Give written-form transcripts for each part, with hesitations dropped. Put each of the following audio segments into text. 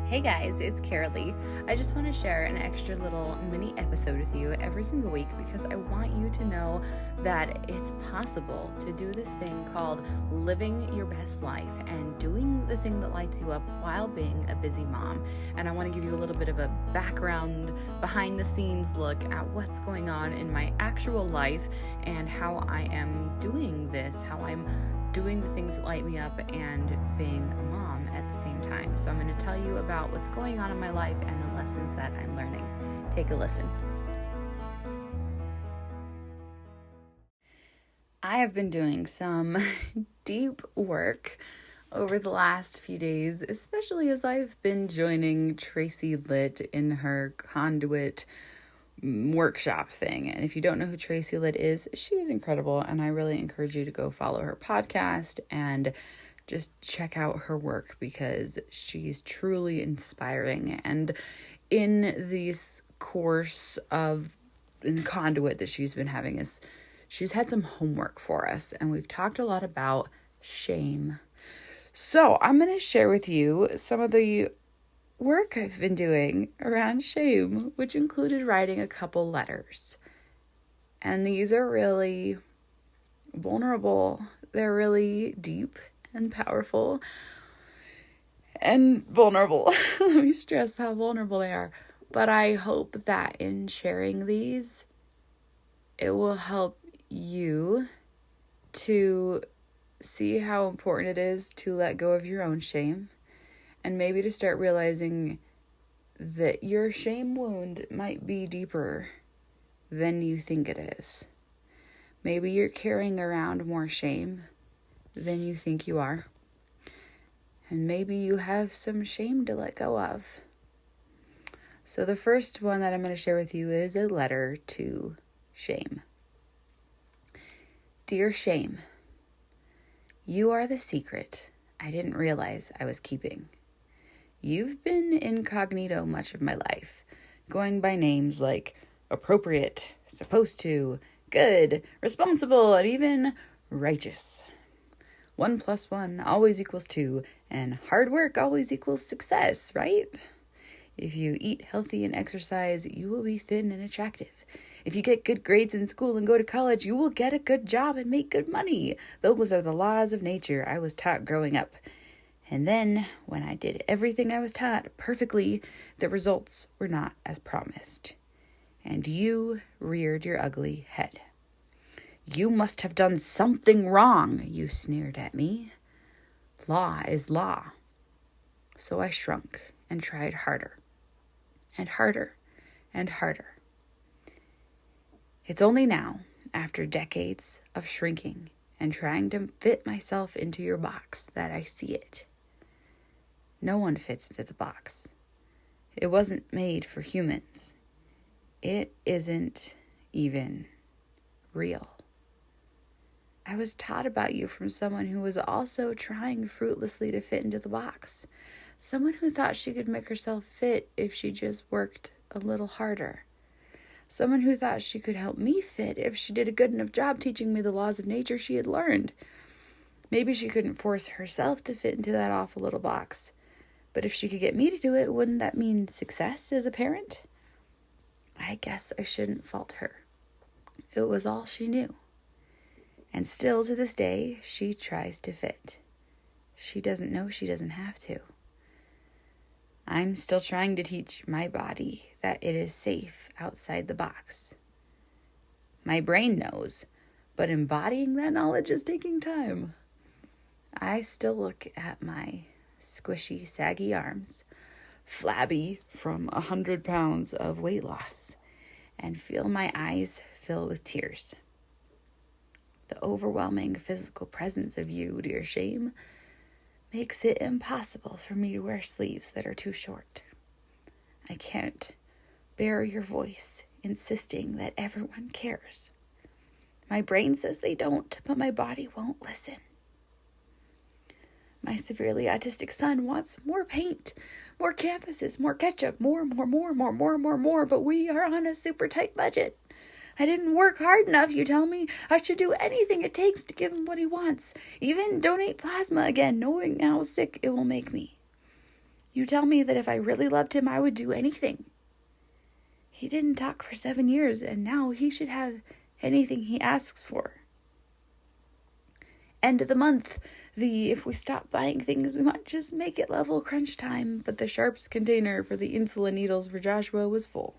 Hey guys, it's Carolee. I just want to share an extra little mini episode with you every single week because I want you to know that it's possible to do this thing called living your best life and doing the thing that lights you up while being a busy mom. And I want to give you a little bit of a background, behind the scenes look at what's going on in my actual life and how I am doing this, how I'm doing the things that light me up and being a mom at the same time. So I'm going to tell you about what's going on in my life and the lessons that I'm learning. Take a listen. I have been doing some deep work over the last few days, especially as I've been joining Tracy Litt in her conduit workshop thing. And if you don't know who Tracy Litt is, she is incredible, and I really encourage you to go follow her podcast and just check out her work because she's truly inspiring. And in this course of in conduit that she's been having, is she's had some homework for us, and we've talked a lot about shame. So I'm going to share with you some of the work I've been doing around shame, which included writing a couple letters. And these are really vulnerable. They're really deep and powerful and vulnerable. Let me stress how vulnerable they are. But I hope that in sharing these, it will help you to see how important it is to let go of your own shame. And maybe to start realizing that your shame wound might be deeper than you think it is. Maybe you're carrying around more shame than you think you are. And maybe you have some shame to let go of. So the first one that I'm going to share with you is a letter to shame. Dear shame, you are the secret I didn't realize I was keeping. You've been incognito much of my life, going by names like appropriate, supposed to, good, responsible, and even righteous. 1 + 1 always equals 2, and hard work always equals success, right? If you eat healthy and exercise, you will be thin and attractive. If you get good grades in school and go to college, you will get a good job and make good money. Those are the laws of nature I was taught growing up. And then, when I did everything I was taught perfectly, the results were not as promised. And you reared your ugly head. You must have done something wrong, you sneered at me. Law is law. So I shrunk and tried harder, and harder, and harder. It's only now, after decades of shrinking and trying to fit myself into your box, that I see it. No one fits into the box. It wasn't made for humans. It isn't even real. I was taught about you from someone who was also trying fruitlessly to fit into the box. Someone who thought she could make herself fit if she just worked a little harder. Someone who thought she could help me fit if she did a good enough job teaching me the laws of nature she had learned. Maybe she couldn't force herself to fit into that awful little box. But if she could get me to do it, wouldn't that mean success as a parent? I guess I shouldn't fault her. It was all she knew. And still to this day, she tries to fit. She doesn't know she doesn't have to. I'm still trying to teach my body that it is safe outside the box. My brain knows, but embodying that knowledge is taking time. I still look at my squishy, saggy arms, flabby from 100 pounds of weight loss, and feel my eyes fill with tears. The overwhelming physical presence of you, dear shame, makes it impossible for me to wear sleeves that are too short. I can't bear your voice insisting that everyone cares. My brain says they don't, but my body won't listen. My severely autistic son wants more paint, more canvases, more ketchup, more, but we are on a super tight budget. I didn't work hard enough, you tell me. I should do anything it takes to give him what he wants. Even donate plasma again, knowing how sick it will make me. You tell me that if I really loved him, I would do anything. He didn't talk for 7 years, and now he should have anything he asks for. End of the month, if we stop buying things, we might just make it level crunch time, but the Sharps container for the insulin needles for Joshua was full,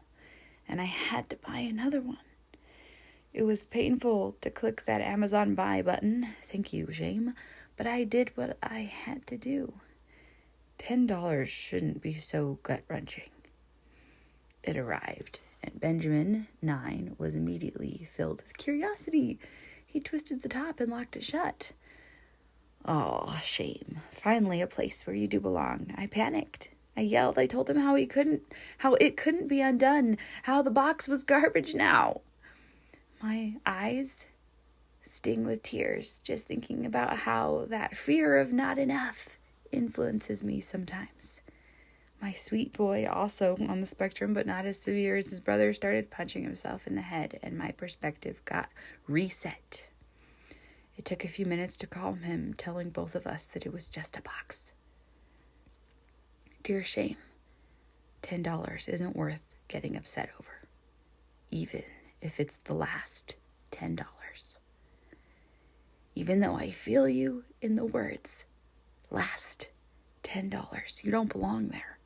and I had to buy another one. It was painful to click that Amazon buy button. Thank you, shame. But I did what I had to do. $10 shouldn't be so gut-wrenching. It arrived, and Benjamin, 9, was immediately filled with curiosity. He twisted the top and locked it shut. Oh, shame. Finally a place where you do belong. I panicked. I yelled. I told him how it couldn't be undone, how the box was garbage now. My eyes sting with tears just thinking about how that fear of not enough influences me sometimes. My sweet boy, also on the spectrum but not as severe as his brother, started punching himself in the head, and my perspective got reset. It took a few minutes to calm him, telling both of us that it was just a box. Dear Shame, $10 isn't worth getting upset over, even if it's the last $10. Even though I feel you in the words, last $10, you don't belong there.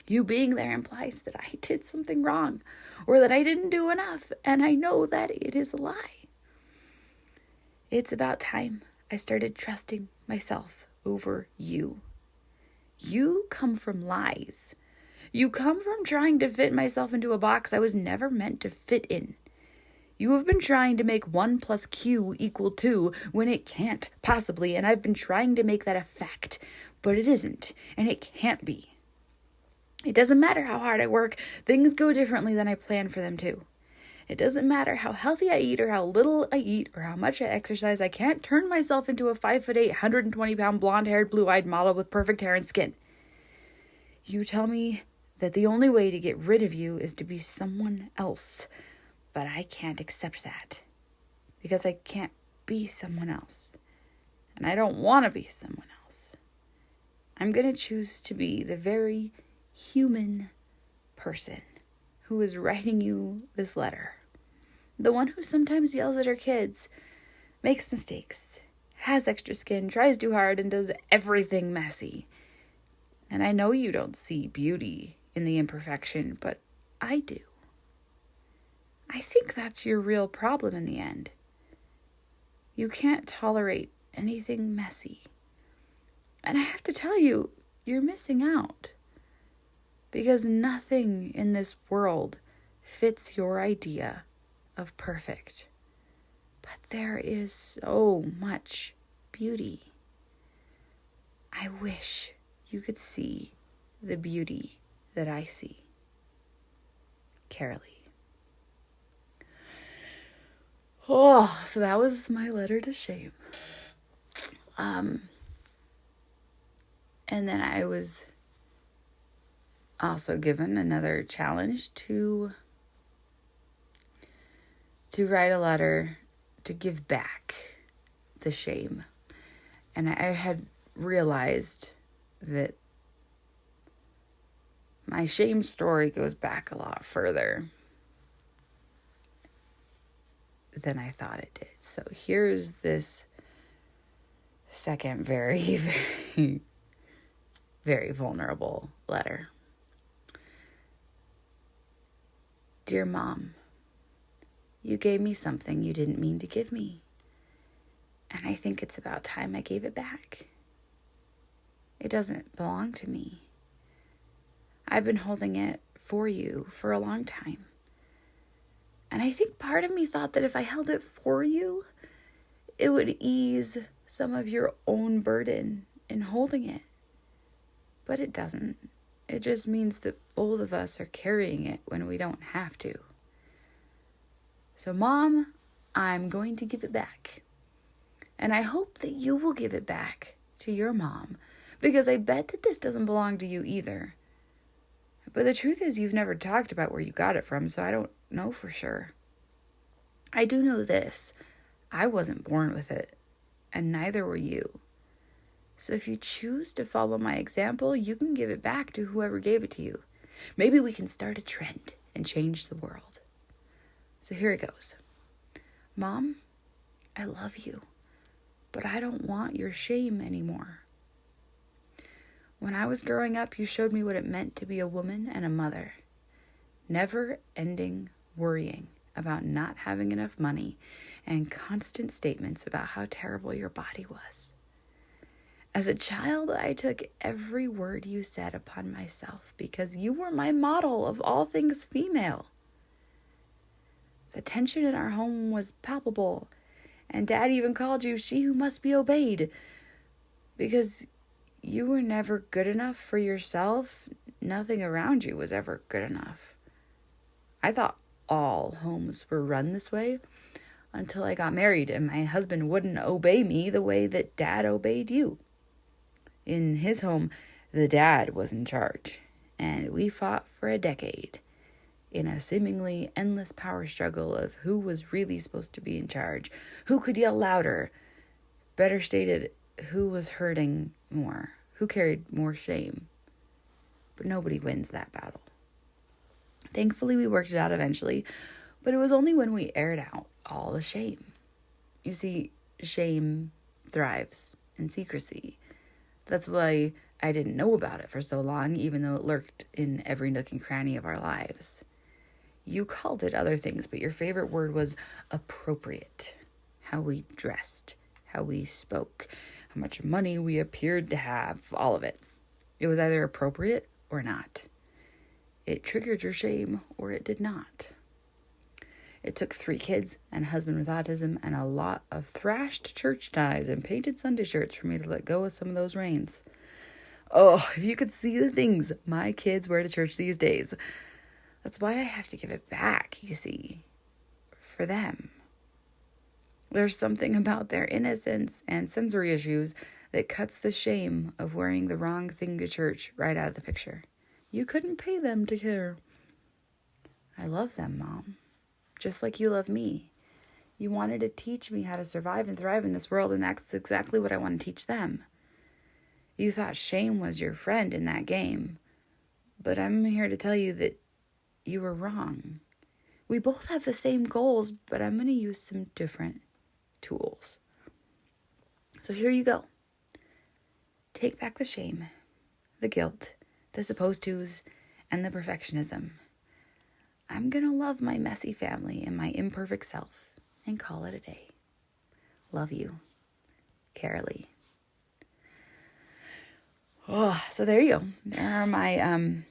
You being there implies that I did something wrong, or that I didn't do enough, and I know that it is a lie. It's about time I started trusting myself over you. You come from lies. You come from trying to fit myself into a box I was never meant to fit in. You have been trying to make 1 + Q = 2 when it can't possibly, and I've been trying to make that a fact, but it isn't, and it can't be. It doesn't matter how hard I work, things go differently than I plan for them to. It doesn't matter how healthy I eat or how little I eat or how much I exercise, I can't turn myself into a 5'8", 120-pound, blonde-haired, blue-eyed model with perfect hair and skin. You tell me that the only way to get rid of you is to be someone else, but I can't accept that because I can't be someone else, and I don't want to be someone else. I'm going to choose to be the very human person who is writing you this letter. The one who sometimes yells at her kids, makes mistakes, has extra skin, tries too hard, and does everything messy. And I know you don't see beauty in the imperfection, but I do. I think that's your real problem in the end. You can't tolerate anything messy. And I have to tell you, you're missing out. Because nothing in this world fits your idea of perfect. But there is so much beauty. I wish you could see the beauty that I see. Carolee. Oh, so that was my letter to shame. And then I was also given another challenge to write a letter to give back the shame. And I had realized that my shame story goes back a lot further than I thought it did. So here's this second very, very, very vulnerable letter. Dear Mom, you gave me something you didn't mean to give me, and I think it's about time I gave it back. It doesn't belong to me. I've been holding it for you for a long time. And I think part of me thought that if I held it for you, it would ease some of your own burden in holding it. But it doesn't. It just means that both of us are carrying it when we don't have to. So, Mom, I'm going to give it back. And I hope that you will give it back to your mom, because I bet that this doesn't belong to you either. But the truth is, you've never talked about where you got it from, so I don't know for sure. I do know this. I wasn't born with it, and neither were you. So if you choose to follow my example, you can give it back to whoever gave it to you. Maybe we can start a trend and change the world. So here it goes. Mom, I love you, but I don't want your shame anymore. When I was growing up, you showed me what it meant to be a woman and a mother. Never-ending worrying about not having enough money and constant statements about how terrible your body was. As a child, I took every word you said upon myself because you were my model of all things female. The tension in our home was palpable, and Dad even called you she who must be obeyed because you were never good enough for yourself. Nothing around you was ever good enough. I thought all homes were run this way until I got married and my husband wouldn't obey me the way that Dad obeyed you. In his home, the dad was in charge, and we fought for a decade in a seemingly endless power struggle of who was really supposed to be in charge, who could yell louder, better stated, who was hurting more, who carried more shame. But nobody wins that battle. Thankfully, we worked it out eventually, but it was only when we aired out all the shame. You see, shame thrives in secrecy. That's why I didn't know about it for so long, even though it lurked in every nook and cranny of our lives. You called it other things, but your favorite word was appropriate. How we dressed, how we spoke, how much money we appeared to have, all of it. It was either appropriate or not. It triggered your shame or it did not. It took 3 kids and a husband with autism and a lot of thrashed church ties and painted Sunday shirts for me to let go of some of those reins. Oh, if you could see the things my kids wear to church these days. That's why I have to give it back, you see, for them. There's something about their innocence and sensory issues that cuts the shame of wearing the wrong thing to church right out of the picture. You couldn't pay them to care. I love them, Mom. Just like you love me. You wanted to teach me how to survive and thrive in this world, and that's exactly what I want to teach them. You thought shame was your friend in that game, but I'm here to tell you that you were wrong. We both have the same goals, but I'm going to use some different tools. So here you go. Take back the shame, the guilt, the supposed tos, and the perfectionism. I'm going to love my messy family and my imperfect self and call it a day. Love you, Carolee. Oh, so there you go. There are my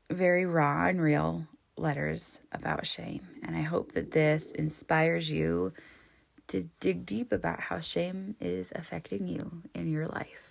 very raw and real letters about shame. And I hope that this inspires you to dig deep about how shame is affecting you in your life.